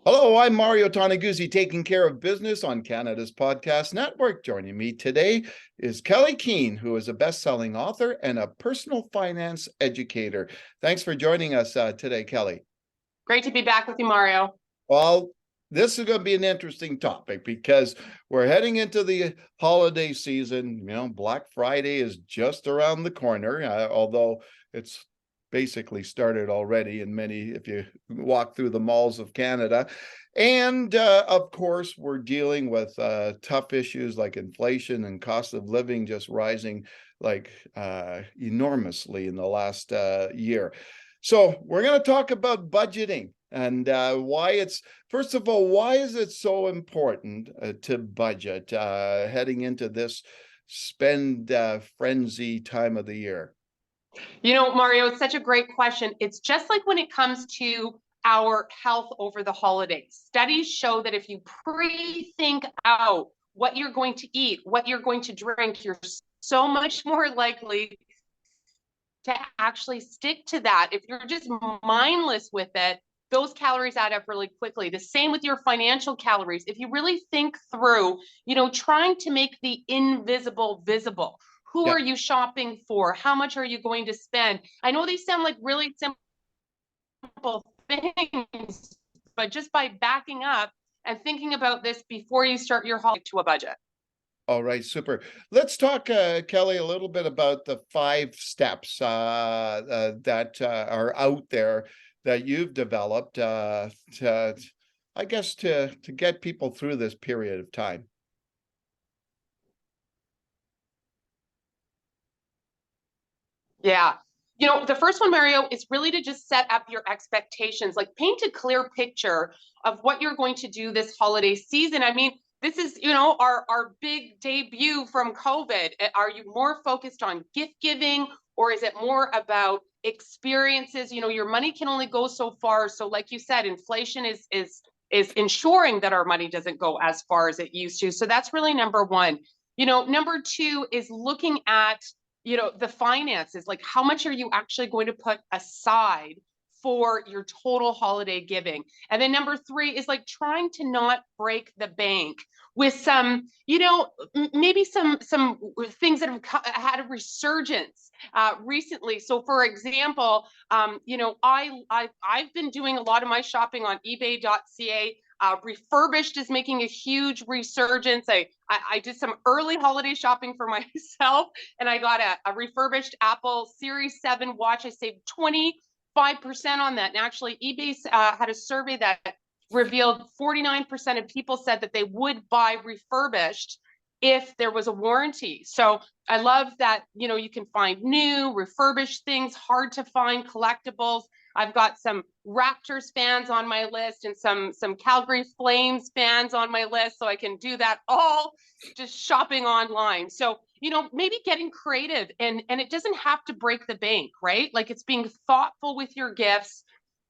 Hello, I'm Mario Toneguzzi, taking care of business on Canada's podcast network. Joining me today is Kelley Keehn, who is a best-selling author and a personal finance educator. Thanks for joining us today, Kelley. Great to be back with you, Mario. Well, this is going to be an interesting topic because we're heading into the holiday season. Black Friday is just around the corner, although it's basically started already in many, if you walk through the malls of Canada. And of course, we're dealing with tough issues like inflation and cost of living just rising like enormously in the last year. So we're going to talk about budgeting and why it's, first of all, why is it so important to budget heading into this spend frenzy time of the year? Mario, it's such a great question. It's just like when it comes to our health over the holidays. Studies show that if you pre-think out what you're going to eat, what you're going to drink, you're so much more likely to actually stick to that. If you're just mindless with it, those calories add up really quickly. The same with your financial calories. If you really think through, trying to make the invisible visible. Who are you shopping for? How much are you going to spend? I know they sound like really simple things, but just by backing up and thinking about this before you start your holiday to a budget. All right, super. Let's talk, Kelley, a little bit about the 5 steps that are out there that you've developed to, I guess, to get people through this period of time. Yeah. The first one, Mario, is really to just set up your expectations, like paint a clear picture of what you're going to do this holiday season. I mean, this is, our big debut from COVID. Are you more focused on gift giving, or is it more about experiences? Your money can only go so far. So like you said, inflation is ensuring that our money doesn't go as far as it used to. So that's really number one. Number two is looking at the finances, like how much are you actually going to put aside for your total holiday giving? And then number three is like trying to not break the bank with some, maybe some things that have had a resurgence recently. So for example, I've been doing a lot of my shopping on ebay.ca. Refurbished is making a huge resurgence. I did some early holiday shopping for myself, and I got a refurbished Apple Series 7 watch. I saved 25% on that. And actually, eBay had a survey that revealed 49% of people said that they would buy refurbished if there was a warranty. So I love that, you can find new, refurbished things, hard to find collectibles. I've got some Raptors fans on my list and some Calgary Flames fans on my list, so I can do that all just shopping online. So, maybe getting creative, and it doesn't have to break the bank, right? Like, it's being thoughtful with your gifts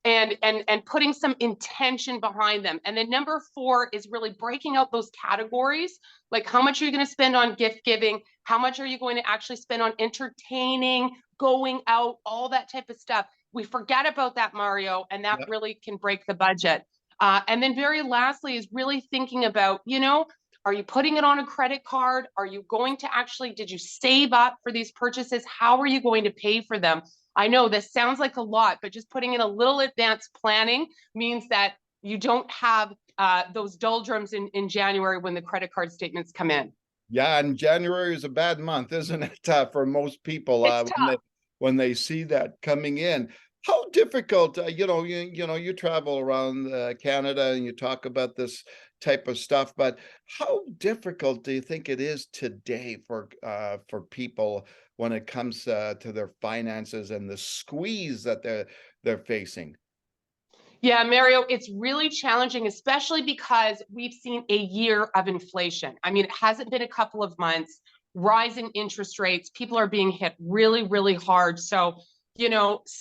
and putting some intention behind them. And then number 4 is really breaking out those categories. Like, how much are you going to spend on gift giving? How much are you going to actually spend on entertaining, going out, all that type of stuff? We forget about that, Mario, and that really can break the budget. And then very lastly is really thinking about, are you putting it on a credit card? Are you going to actually, did you save up for these purchases? How are you going to pay for them? I know this sounds like a lot, but just putting in a little advanced planning means that you don't have those doldrums in January when the credit card statements come in. Yeah, and January is a bad month, isn't it, for most people It's tough. when they see that coming in. How difficult, you travel around Canada and you talk about this type of stuff, but how difficult do you think it is today for people when it comes to their finances and the squeeze that they're facing? Yeah, Mario, it's really challenging, especially because we've seen a year of inflation. I mean, it hasn't been a couple of months, rising interest rates, people are being hit really, really hard. So,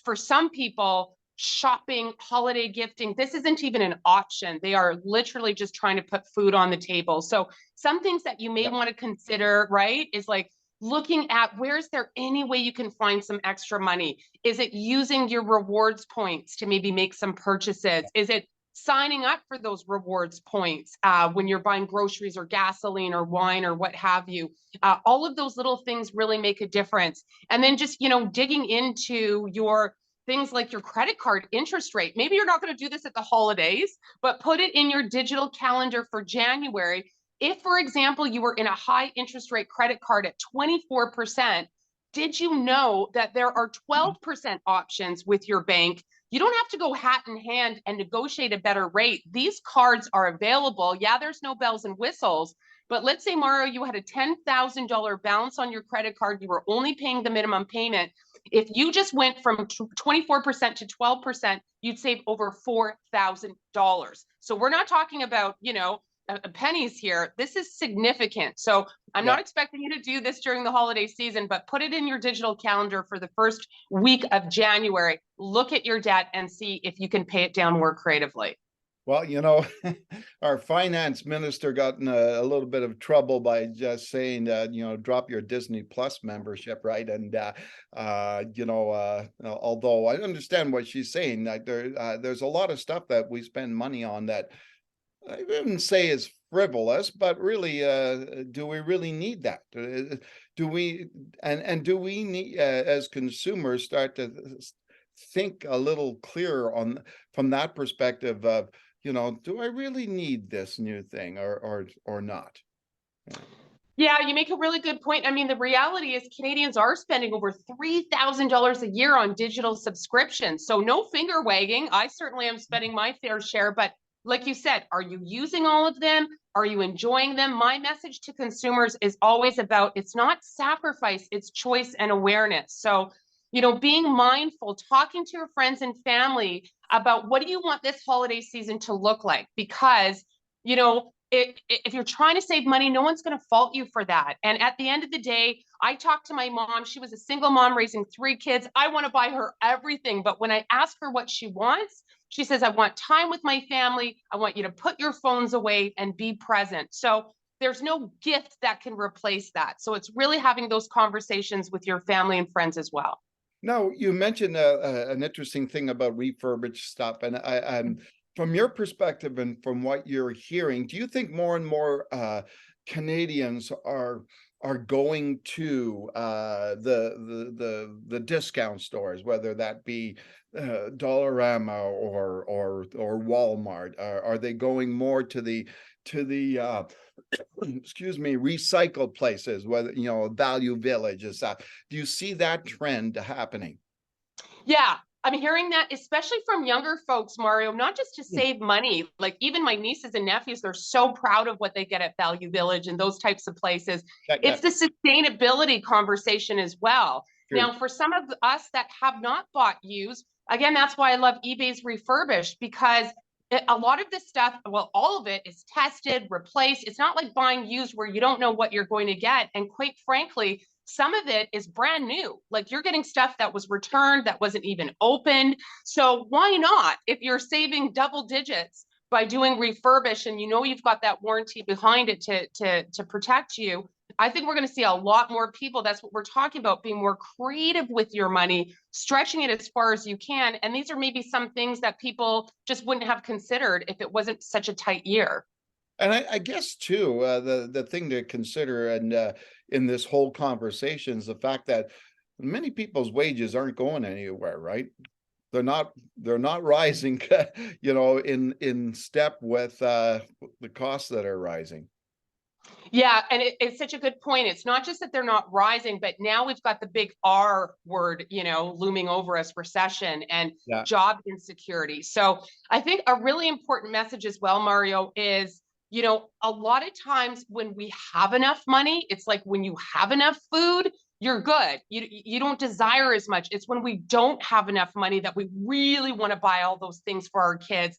for some people, shopping, holiday gifting, this isn't even an option. They are literally just trying to put food on the table. So some things that you may want to consider, right, is like looking at, where's there any way you can find some extra money? Is it using your rewards points to maybe make some purchases? Is it signing up for those rewards points when you're buying groceries or gasoline or wine or what have you. All of those little things really make a difference. And then just, digging into your things like your credit card interest rate. Maybe you're not going to do this at the holidays, but put it in your digital calendar for January. If, for example, you were in a high interest rate credit card at 24%, did you know that there are 12% options with your bank? You don't have to go hat in hand and negotiate a better rate. These cards are available. Yeah, there's no bells and whistles, but let's say, Mario, you had a $10,000 balance on your credit card. You were only paying the minimum payment. If you just went from 24% to 12%, you'd save over $4,000. So we're not talking about, pennies here. This is significant. So I'm not expecting you to do this during the holiday season, but put it in your digital calendar for the first week of January. Look at your debt and see if you can pay it down more creatively. Well, our finance minister got in a little bit of trouble by just saying, drop your Disney Plus membership, right? And, although I understand what she's saying, there's a lot of stuff that we spend money on that I wouldn't say is frivolous, but really, do we really need that? Do we, and do we need, as consumers, start to think a little clearer from that perspective of, do I really need this new thing or not? Yeah, you make a really good point. I mean, the reality is Canadians are spending over $3,000 a year on digital subscriptions. So no finger wagging. I certainly am spending my fair share, but like you said, are you using all of them? Are you enjoying them? My message to consumers is always about, it's not sacrifice, it's choice and awareness. So, being mindful, talking to your friends and family about what do you want this holiday season to look like? Because, if you're trying to save money, no one's going to fault you for that. And at the end of the day, I talked to my mom. She was a single mom raising 3 kids. I want to buy her everything. But when I ask her what she wants, she says, I want time with my family. I want you to put your phones away and be present. So there's no gift that can replace that. So it's really having those conversations with your family and friends as well. Now, you mentioned an interesting thing about refurbished stuff, and from your perspective and from what you're hearing, do you think more and more Canadians are going to the discount stores, whether that be Dollarama or Walmart? Are they going more to the excuse me, recycled places, whether Value Village is that? Do you see that trend happening? Yeah, I'm hearing that, especially from younger folks, Mario, not just to save money. Like even my nieces and nephews, they're so proud of what they get at Value Village and those types of places. It's the sustainability conversation as well. True. Now, for some of us that have not bought used, again, that's why I love eBay's refurbished, because a lot of this stuff, well, all of it is tested, replaced. It's not like buying used where you don't know what you're going to get. And quite frankly, some of it is brand new. Like you're getting stuff that was returned, that wasn't even opened. So why not? If you're saving double digits by doing refurbish and you've got that warranty behind it to protect you, I think we're going to see a lot more people. That's what we're talking about, being more creative with your money, stretching it as far as you can. And these are maybe some things that people just wouldn't have considered if it wasn't such a tight year. And I guess too, the thing to consider and in this whole conversation is the fact that many people's wages aren't going anywhere, right? They're not rising, in step with the costs that are rising. Yeah, and it's such a good point. It's not just that they're not rising, but now we've got the big R word, looming over us, recession and job insecurity. So I think a really important message as well, Mario, is, a lot of times when we have enough money, it's like when you have enough food, you're good. You don't desire as much. It's when we don't have enough money that we really want to buy all those things for our kids.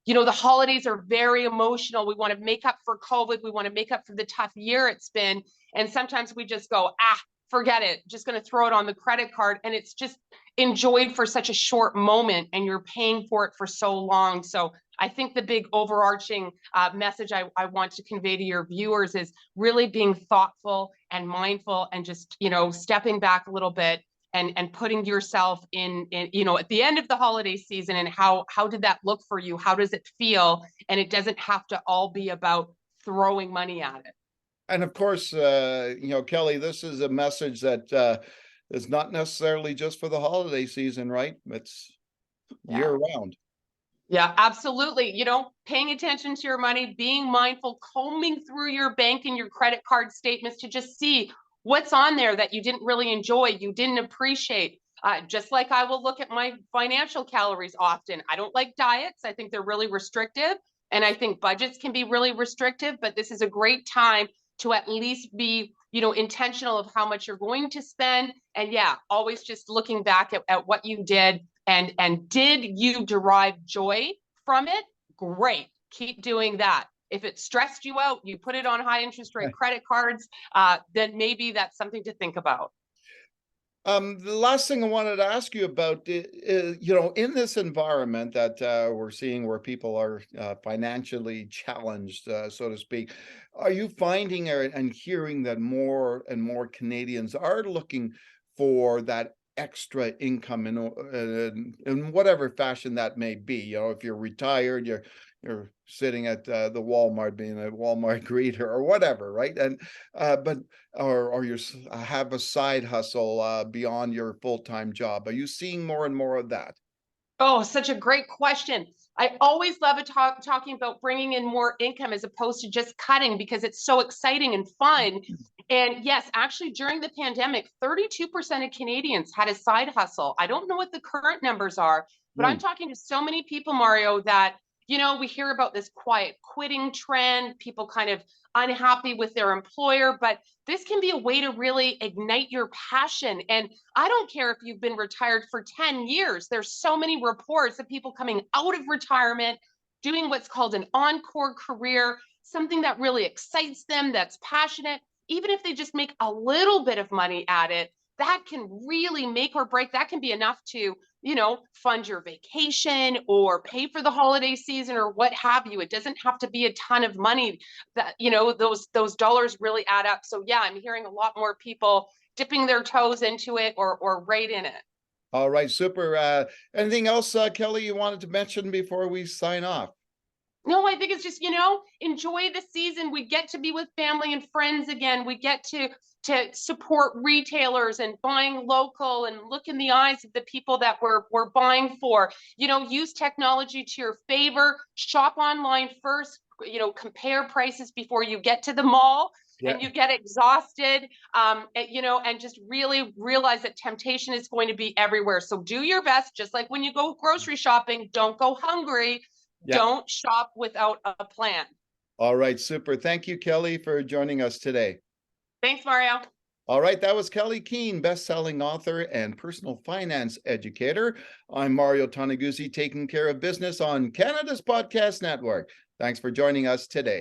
The holidays are very emotional. We want to make up for COVID. We want to make up for the tough year it's been. And sometimes we just go, forget it. Just going to throw it on the credit card. And it's just enjoyed for such a short moment and you're paying for it for so long. So I think the big overarching message I want to convey to your viewers is really being thoughtful and mindful and just, stepping back a little bit and putting yourself in, you know, at the end of the holiday season, and how did that look for you? How does it feel? And it doesn't have to all be about throwing money at it. And of course, Kelley, this is a message that is not necessarily just for the holiday season, right? It's Yeah. year round. Yeah, absolutely. You know, paying attention to your money, being mindful, combing through your bank and your credit card statements to just see what's on there that you didn't really enjoy, you didn't appreciate. Just like I will look at my financial calories often. I don't like diets. I think they're really restrictive. And I think budgets can be really restrictive, but this is a great time to at least be, you know, intentional of how much you're going to spend. And yeah, always just looking back at what you did, and did you derive joy from it? Great. Keep doing that. If it stressed you out, you put it on high interest rate credit cards, then maybe that's something to think about. The last thing I wanted to ask you about, in this environment that we're seeing where people are financially challenged, so to speak, are you finding and hearing that more and more Canadians are looking for that extra income in whatever fashion that may be? You know, if you're retired, you're sitting at the Walmart, being a Walmart greeter or whatever, right? And but or you have a side hustle beyond your full-time job. Are you seeing more and more of that? Oh, such a great question. I always love talking about bringing in more income as opposed to just cutting, because it's so exciting and fun. And yes, actually, during the pandemic, 32% of Canadians had a side hustle. I don't know what the current numbers are, but I'm Mm, talking to so many people, Mario, that, you know, we hear about this quiet quitting trend, people kind of unhappy with their employer, but this can be a way to really ignite your passion. And I don't care if you've been retired for 10 years. There's so many reports of people coming out of retirement, doing what's called an encore career, something that really excites them, that's passionate. Even if they just make a little bit of money at it, that can really make or break. That can be enough to, you know, fund your vacation or pay for the holiday season or what have you. It doesn't have to be a ton of money. That, you know, those dollars really add up. So yeah, I'm hearing a lot more people dipping their toes into it, or right in it. all right, super. Anything else, Kelley, you wanted to mention before we sign off? No, I think it's just, you know, enjoy the season. We get to be with family and friends again. We get to support retailers and buying local, and look in the eyes of the people that we're buying for. You know, use technology to your favor. Shop online first. You know, compare prices before you get to the mall Yeah. and you get exhausted. You know, and just really realize that temptation is going to be everywhere. So do your best, just like when you go grocery shopping, don't go hungry. Yeah. Don't shop without a plan. All right, super. Thank you, Kelley, for joining us today. Thanks, Mario. All right, that was Kelley Keehn, best-selling author and personal finance educator. I'm Mario Toneguzzi, taking care of business on Canada's Podcast Network. Thanks for joining us today.